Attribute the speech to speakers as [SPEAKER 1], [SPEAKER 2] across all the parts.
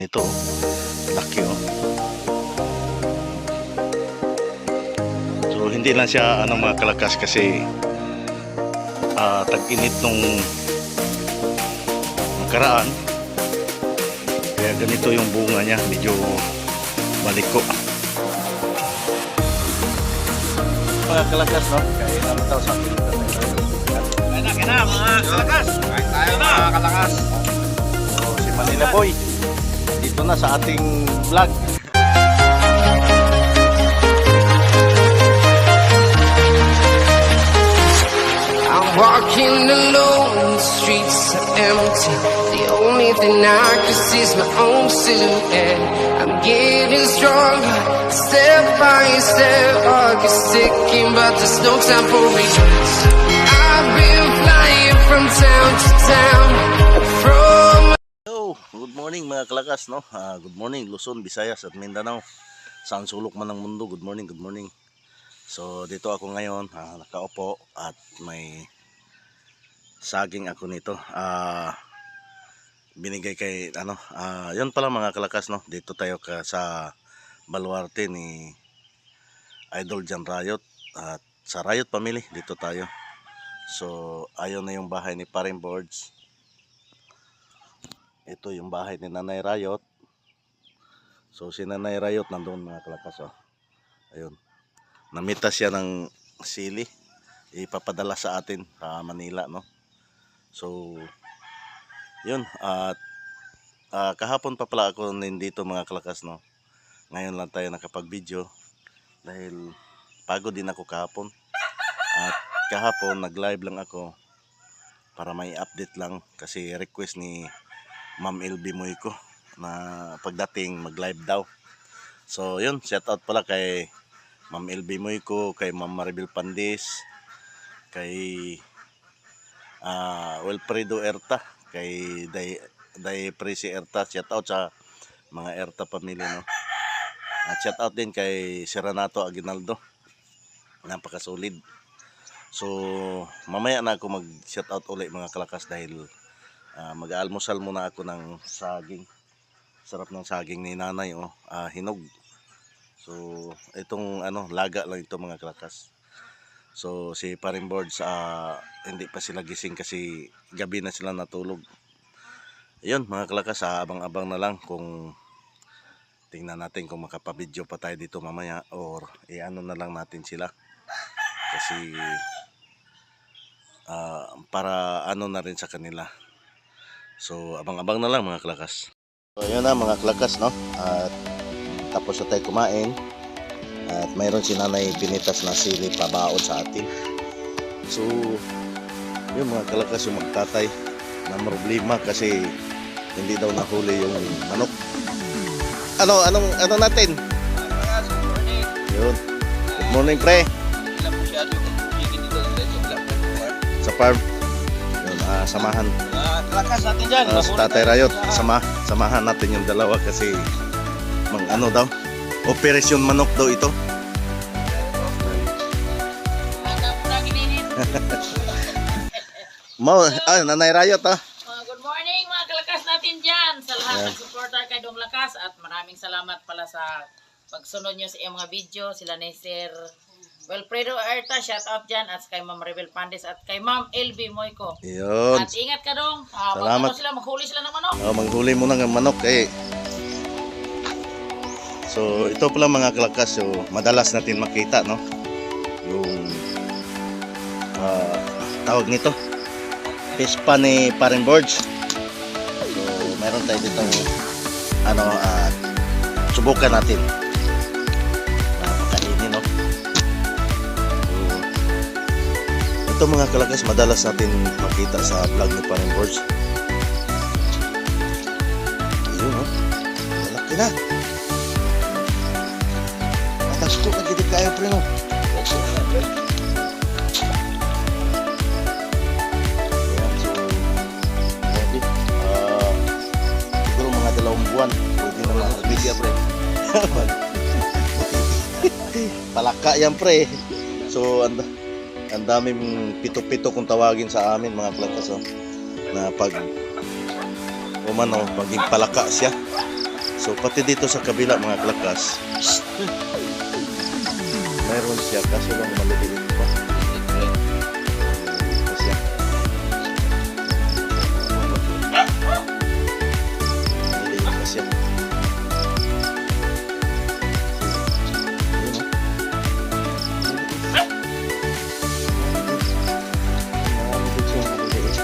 [SPEAKER 1] Ito, laki oh. So hindi lang siya mga kalakas kasi tag-init nung nakaraan. Kaya ganito yung bunga niya, medyo maliko. Mga kalakas no, kaya naman daw sa akin. Kaya mga kalakas. Kain tayo mga kalakas. So, si Manila Boy dito na sa ating vlog.
[SPEAKER 2] I'm walking alone, the streets are empty. The only thing I can see is my own silhouette. I'm getting stronger, step by step. Clock is ticking, but there's no time for regrets. I've been flying from town to town.
[SPEAKER 1] Good morning mga kalakas no. Good morning Luzon, Visayas at Mindanao. Saan sulok man ng mundo, good morning, good morning. So dito ako ngayon, nakaupo at may saging ako nito. Binigay kay yun pala mga kalakas no. Dito tayo sa baluarte ni Idol Jan Rayot at sa Rayot Family dito tayo. So ayun na yung bahay ni Paring Boards. Ito yung bahay ni Nanay Rayot. So si Nanay Rayot nandoon mga kalakas oh. Ayun. Namita siya ng sili. Ipapadala sa atin sa Manila no. So yun at kahapon pa pala ako nandito mga kalakas no. Ngayon lang tayo nakapag-video dahil pagod din ako kahapon. At kahapon nag-live lang ako para may update lang kasi request ni Ma'am LB Moyko na pagdating mag-live daw. So yun, shout out pala kay Ma'am LB Moyko, kay Ma'am Maribel Pandis, kay Wilfredo Erta, kay Day Presi Erta, shout out sa mga Erta family no. At shout out din kay Seranato Aguinaldo. Napakasolid. So mamaya na ako mag shout out ulit mga kalakas dahil mag-almusal muna ako ng saging. Sarap ng saging ni nanay oh, hinog. So itong laga lang ito mga kalakas. So si Paring Boards hindi pa sila gising kasi gabi na sila natulog. Ayun mga kalakas, abang-abang na lang kung tingnan natin kung makapabidyo pa tayo dito mamaya or na lang natin sila. Kasi para na rin sa kanila. So abang-abang na lang mga kalakas. So yun na mga kalakas no. At tapos na tayo kumain. At mayroon si nanay pinitas na sili pabaon sa atin. So yung mga kalakas yung magtatay na problema kasi hindi daw nahuli yung manok. Ano natin? Yun. Good morning pre. Sa farm. Yun, samahan.
[SPEAKER 3] Lakas natin dyan.
[SPEAKER 1] Sa Tatay Rayot, samahan natin yung dalawa kasi daw, operasyon manok daw ito. Nanay Rayot
[SPEAKER 3] Good morning mga kalakas natin dyan. Sa lahat ng supporter kay Dong Lakas at maraming salamat pala sa pagsunod nyo sa iyong mga video. Sila ni Sir Wilfredo Erta, shout out dyan, at kay Ma'am Maribel Pandis at kay Ma'am LB Moyko.
[SPEAKER 1] Yun.
[SPEAKER 3] At ingat ka Dong.
[SPEAKER 1] Salamat.
[SPEAKER 3] Maghuli sila ng manok.
[SPEAKER 1] Manghuli muna ng manok So ito pala mga kalakas, so madalas natin makita no. Yung tawag nito Vespa ni Paring Boards. So mayroon tayo dito subukan natin. Napakainin no. Ito mga kalakas madalas natin makita sa vlog ni Paring Boards. Ayun no. Malaki na. Atas ko kagiti kayo pre no. Siguro mga 2 buwan pwede na mag-video pre. Palaka yan pre. So ang daming pito-pito kung tawagin sa amin mga kalakas na pag maging palaka siya. So pati dito sa kabila mga kalakas, mayroon siya kaso lang maliliit pa. Ito siya. Maliliit pa siya. Ayun, oh. Maliliit siya, maliliit.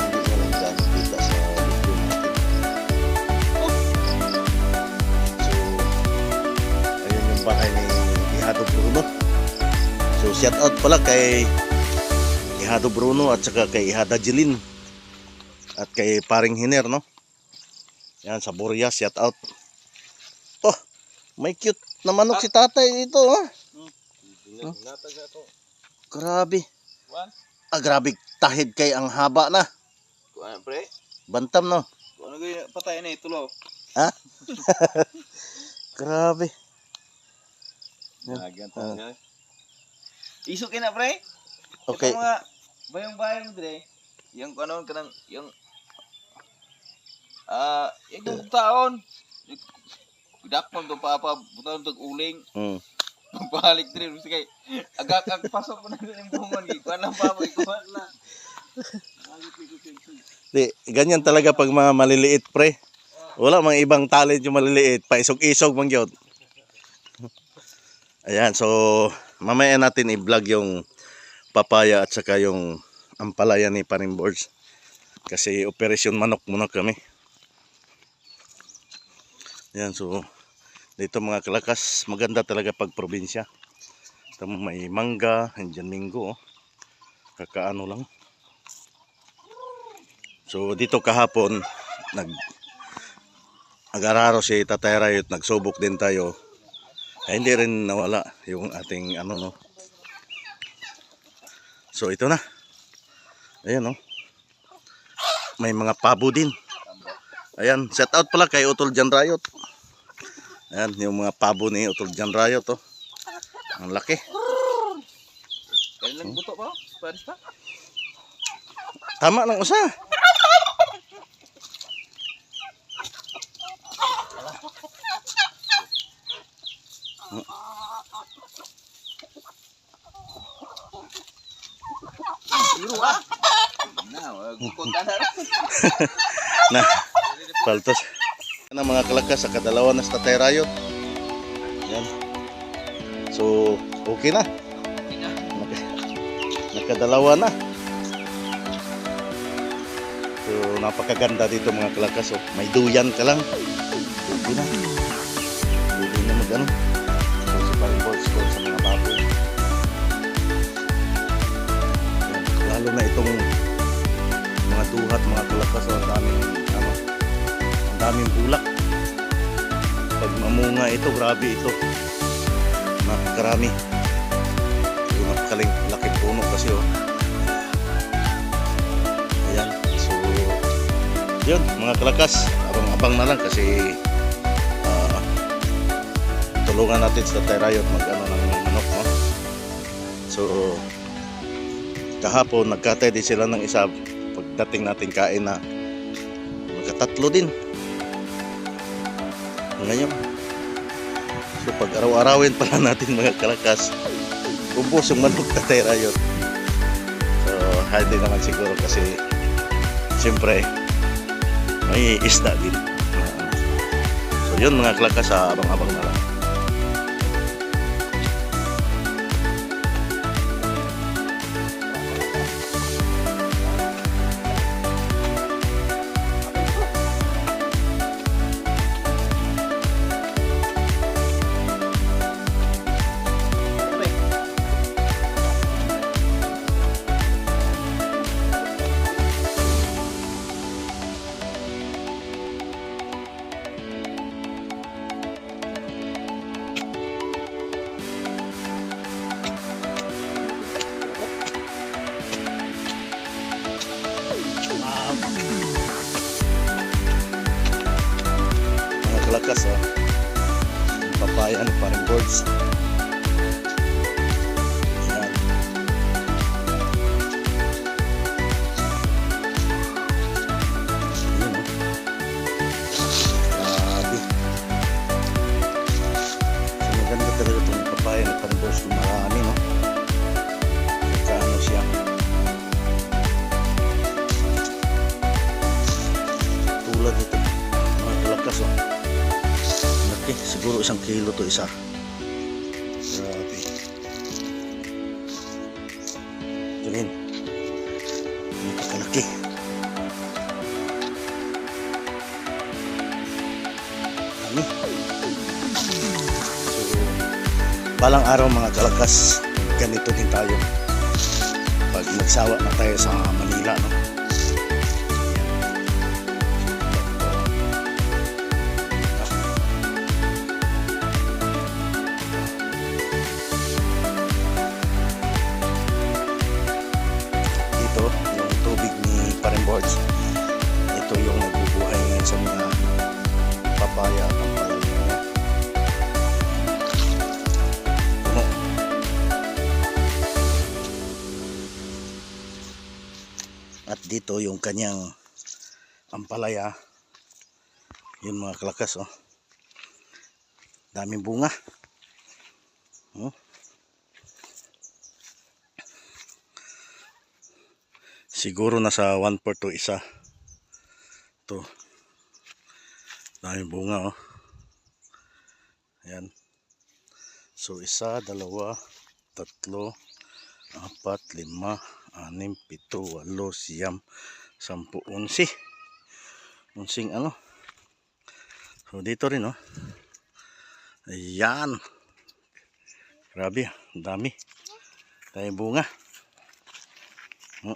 [SPEAKER 1] Hindi walang gano'ng kita sa video natin. So, ayun yung bahay ni Ihado Bruno. So, shout out pala kay Ihado Bruno at saka kay Ihada Jeline at kay Paring Hiner, no? Yan, sa Boria, shout out. Oh, may cute na manok si tatay dito, oh. Grabe. Ah, grabe. Tahid kay ang haba na.
[SPEAKER 4] Kuan pre,
[SPEAKER 1] Bantam, no?
[SPEAKER 4] kung ano gaya patay na itulo.
[SPEAKER 1] Ha? Grabe.
[SPEAKER 4] Nagyan to niya. Isok na pre.
[SPEAKER 1] Okay.
[SPEAKER 4] Ito mga bayong-bayong dire. Yung ano kanang yung yung taon. Dakon to papa, butan to uling.
[SPEAKER 1] Hmm.
[SPEAKER 4] Balik dire kay agak pasok ko na yung buhongan gi. Kuan lang papa, kuan na.
[SPEAKER 1] Di, ganyan talaga pag mga maliliit, pre. Wala mga ibang talent yung maliliit. Paisog-isog mang yun. Ayan, so mamaya natin i-vlog yung papaya at saka yung ampalaya ni Paring Boards. Kasi operasyon manok muna kami. Ayan, so dito mga kalakas, maganda talaga pag probinsya. Ito may mangga, andyan minggo, oh. Kakaano lang. So dito kahapon nag-araro si Tatay Rayot, nagsubok din tayo. Ay, hindi rin nawala yung ating ano, no. So ito na. Ayan, no. May mga pabo din. Ayan, shout out pala kay Utol Jan Rayot. Ayan, yung mga pabo ni Utol Jan Rayot, oh. Ang laki.
[SPEAKER 4] Kaya lang buto pa, paris pa.
[SPEAKER 1] Tama lang usa.
[SPEAKER 4] Biro ah. Na, gukod ka na.
[SPEAKER 1] Na, paltos. Yan ang mga kalakas sa kadalawa na sa Tatay Rayot. Yan. So, okay na. Nakadalawa na. So, napakaganda dito mga kalakas. Oh. May duyan ka lang. Okay na. Pwede na mag-ano. So, si Paring Boards ko sa mga baboy. Yan. Lalo na itong mga duhat, mga kalakas. Oh, ang daming, ano, ang daming bulak. Pag mamunga ito, grabe ito. Napakarami. So, napakalaking puno kasi, oh. Ayan. So, yun, mga kalakas. Abang-abang na lang kasi tulungan natin sa Tatay Rayot mag-ano ng manok, no? So, kahapon, nagkatay din sila ng isa. Pagdating natin kain na, magkatatlo din. Ngayon. So, pag araw-arawin pala natin mga kalakas, ubos yung manok Tatay Rayot. So, hindi naman siguro kasi siyempre may isda din. So, yun mga kalakas, abang-abang na lang. Mga kalakas, oh. Yung papaya ni Paring Boards. Ayan. Ayan, oh. kalakas oh. Laki, siguro 1 kilo to isa. Grabe. Ito rin. Ito kalaki. Dami. So, balang araw mga kalakas, ganito din tayo. Pag nagsawa na tayo sa Manila, no? Dito, yung tubig ni Parimboards. Ito yung nagbubuhay ngayon sa mga papaya at ampalaya. Puno. At dito yung kanyang ampalaya. Yun mga kalakas oh. Daming bunga. Oh. Siguro nasa 1/4 to isa. Ito. Daming bunga oh. Ayan. So 1, 2, 3, 4, 5, 6, 7, 8, 9, 10, 11. 11 ano. So dito rin oh. Ayan. Grabe, ang dami. Daming bunga. Oh.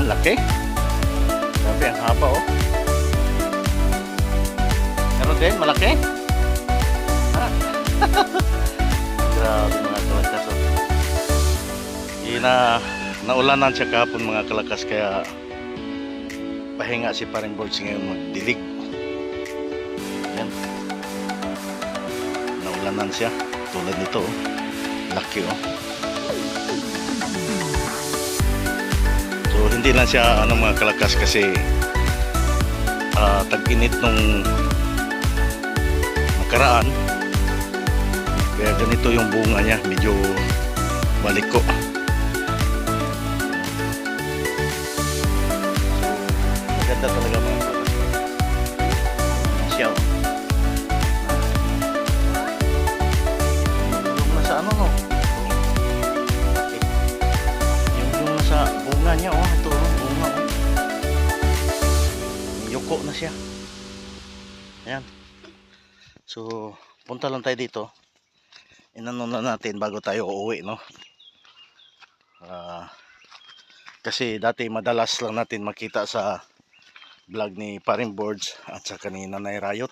[SPEAKER 1] Laki. Grabe, ang haba oh. Meron din, malaki. Ah. Grabe mga kalakas oh. Naulanan siya kahapon mga kalakas kaya pahinga si Parimboards ngayon magdilig. Yan. Naulanan siya. Tulad nito oh. Laki oh. So hindi lang siya mga kalakas kasi tag-init nung nakaraan. Kaya ganito yung bunga niya, medyo baliko. Maganda talaga mga kalakas. Siya oh. Yung nasa ano no? Yung nasa bunga niya oh. Ito oh, bunga oh. Yuko na siya. Ayan. So, punta lang tayo dito. Inano na natin bago tayo uuwi, no? Kasi dati madalas lang natin makita sa vlog ni Parimboards at saka ni Nanay Rayot.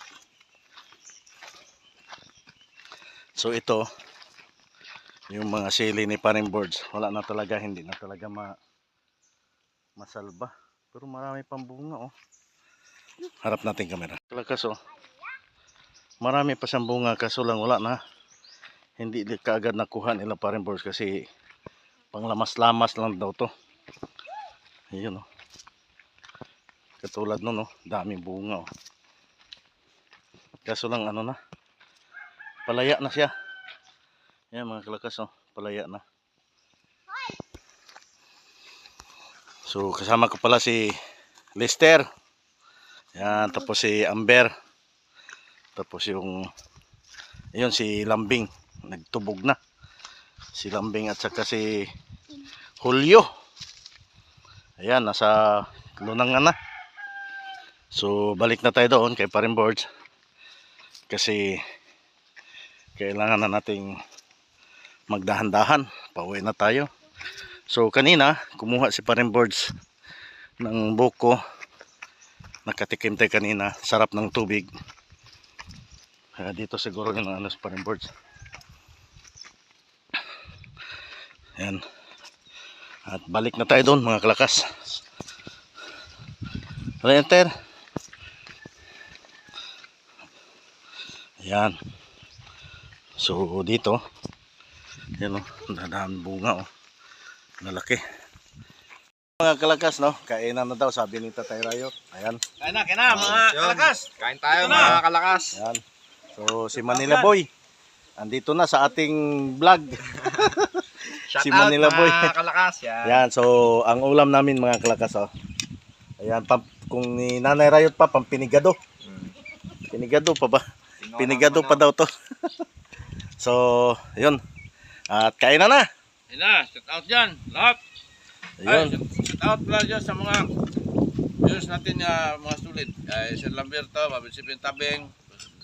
[SPEAKER 1] So, ito yung mga sili ni Parimboards. Wala na talaga, hindi na talaga masalba. Pero marami pang bunga, oh. Harap natin kamera. Kalakas, oh. Marami pa siyang bunga kaso lang wala na. Hindi kaagad nakuha nila Parimboards kasi panglamas-lamas lang daw to. Ayun oh. Katulad nun oh, daming bunga oh. Kaso lang ano na. Palaya na siya. Ayan mga kalakas oh, palaya na. So kasama ko pala si Lester. Ayan, tapos si Amber. Tapos yung ayun si Lambing. Nagtubog na si Lambing at saka si Julio. Ayan, nasa lunangan na. So balik na tayo doon kay Parimboards kasi kailangan na nating magdahan-dahan, pauwi na tayo. So kanina kumuha si Parimboards ng buko. Nakatikim tayo kanina, sarap ng tubig. Dito siguro yung ano sa Parimboards. Ayan. At balik na tayo doon mga kalakas. Enter. Ayan. So dito, yan o, dadaan bunga o. Nalaki. Mga kalakas, no? Kainan na daw, sabi ni Tatay Rayot. Ayan.
[SPEAKER 4] Kain na mga kalakas. Kain tayo mga kalakas.
[SPEAKER 1] Ayan. So si Manila Boy, andito na sa ating vlog. Si Manila Boy.
[SPEAKER 4] Mga kalakas. Yan.
[SPEAKER 1] Ayan, so ang ulam namin mga kalakas, oh. Ayan, kung ni Nanay Rayot pa, pampinigado. Pinigado pa ba? Pinigado pa daw to. So, yun. At kain na na.
[SPEAKER 4] Ayun na, shout out dyan. Lahat.
[SPEAKER 1] Ayun.
[SPEAKER 4] Shout out pala dyan sa mga viewers natin mga sulit. Sir Lamberto, Mabit Sipin Tabing,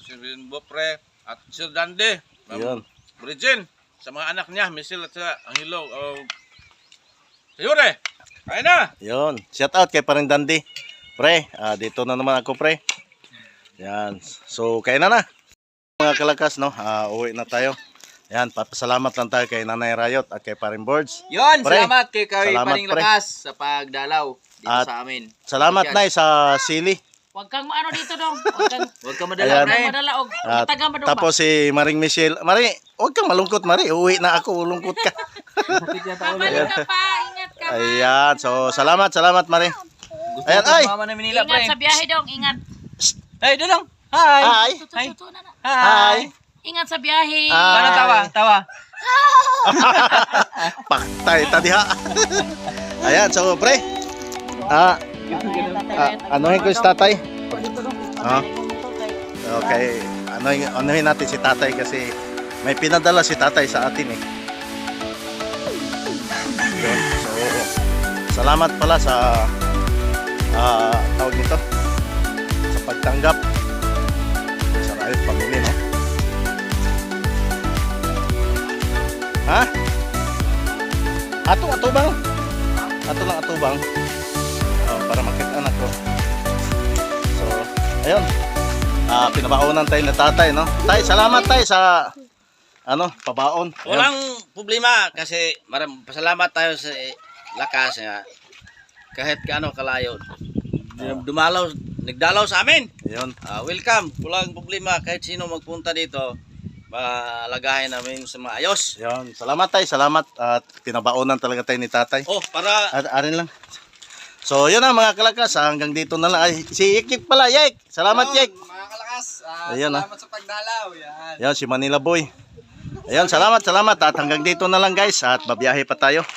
[SPEAKER 4] Sir Bopre, at Sir Dande.
[SPEAKER 1] Ayun.
[SPEAKER 4] Bridgen. Sa mga anak niya, Michelle at sa Angelo. Sayure, kain na.
[SPEAKER 1] Yun. Shout out kay Paring Dandi. Pre, dito na naman ako, pre. Yan. So, kain na na. Mga kalakas, no? Uwi na tayo. Yan, papasalamat lang tayo kay Nanay Rayot at kay Paring Boards.
[SPEAKER 4] Yun,
[SPEAKER 1] Pre,
[SPEAKER 4] salamat kay
[SPEAKER 1] salamat,
[SPEAKER 4] Paring
[SPEAKER 1] pre.
[SPEAKER 4] Lakas sa pagdalaw dito
[SPEAKER 1] At
[SPEAKER 4] sa amin.
[SPEAKER 1] Salamat
[SPEAKER 4] Yan.
[SPEAKER 1] na sa sili.
[SPEAKER 3] Huwag kang maano dito dong. Huwag kang
[SPEAKER 4] Huwag ka
[SPEAKER 1] Ayan.
[SPEAKER 4] madala,
[SPEAKER 3] huwag
[SPEAKER 4] pre.
[SPEAKER 3] kang madala og
[SPEAKER 1] At
[SPEAKER 3] mataga mo dong ba?
[SPEAKER 1] tapos si Maring Michelle. Mari, huwag kang malungkot, Mari. Uwi na ako, ulungkot ka.
[SPEAKER 3] Babalik ka pa, ingat ka pa.
[SPEAKER 1] Ayan, so salamat, Mari. Ayan, ay!
[SPEAKER 4] Mama na Manila,
[SPEAKER 3] Ingat
[SPEAKER 4] pre.
[SPEAKER 3] sa biyahe dong, ingat.
[SPEAKER 4] Ay, doon. Hi.
[SPEAKER 1] Hi!
[SPEAKER 3] Tutututo na na.
[SPEAKER 1] Hi!
[SPEAKER 3] Ingat sa biyahe.
[SPEAKER 1] Ah.
[SPEAKER 4] Paano tawa? Tawa.
[SPEAKER 1] Paktay, tadiha. Ayan, so pre. Anuhin ko si tatay. Okay. Anuhin natin si tatay kasi may pinadala si tatay sa atin eh. Yun. So, salamat pala sa tawag nito sa pagtanggap sa Rayot Family, no? Ha? Ato bang? Ato lang bang? Oh, para makita anak ko. So, ayun. Pinabaonan tayo na tatay, no? Tay, salamat tay sa pabaon. Ayun.
[SPEAKER 5] Walang problema kasi pasalamat tayo sa Lakas nga. Kahit kaano kalayo. Nagdalaw sa amin.
[SPEAKER 1] Ayun.
[SPEAKER 5] Welcome. Walang problema kahit sino magpunta dito. Malagahin namin sa maayos.
[SPEAKER 1] Ayun. Salamat tay, salamat at pinabaonan talaga tayo ni tatay.
[SPEAKER 5] Oh, para
[SPEAKER 1] At arin lang. So, yun na mga kalakas, hanggang dito na lang. Ay, si Yek pala, Yek. Salamat, Yek.
[SPEAKER 4] Mga kalakas,
[SPEAKER 1] Ayan,
[SPEAKER 4] salamat sa pagdalaw. Yan.
[SPEAKER 1] Ayun, si Manila Boy. Ayun, salamat. At hanggang dito na lang guys. At babiyahe pa tayo.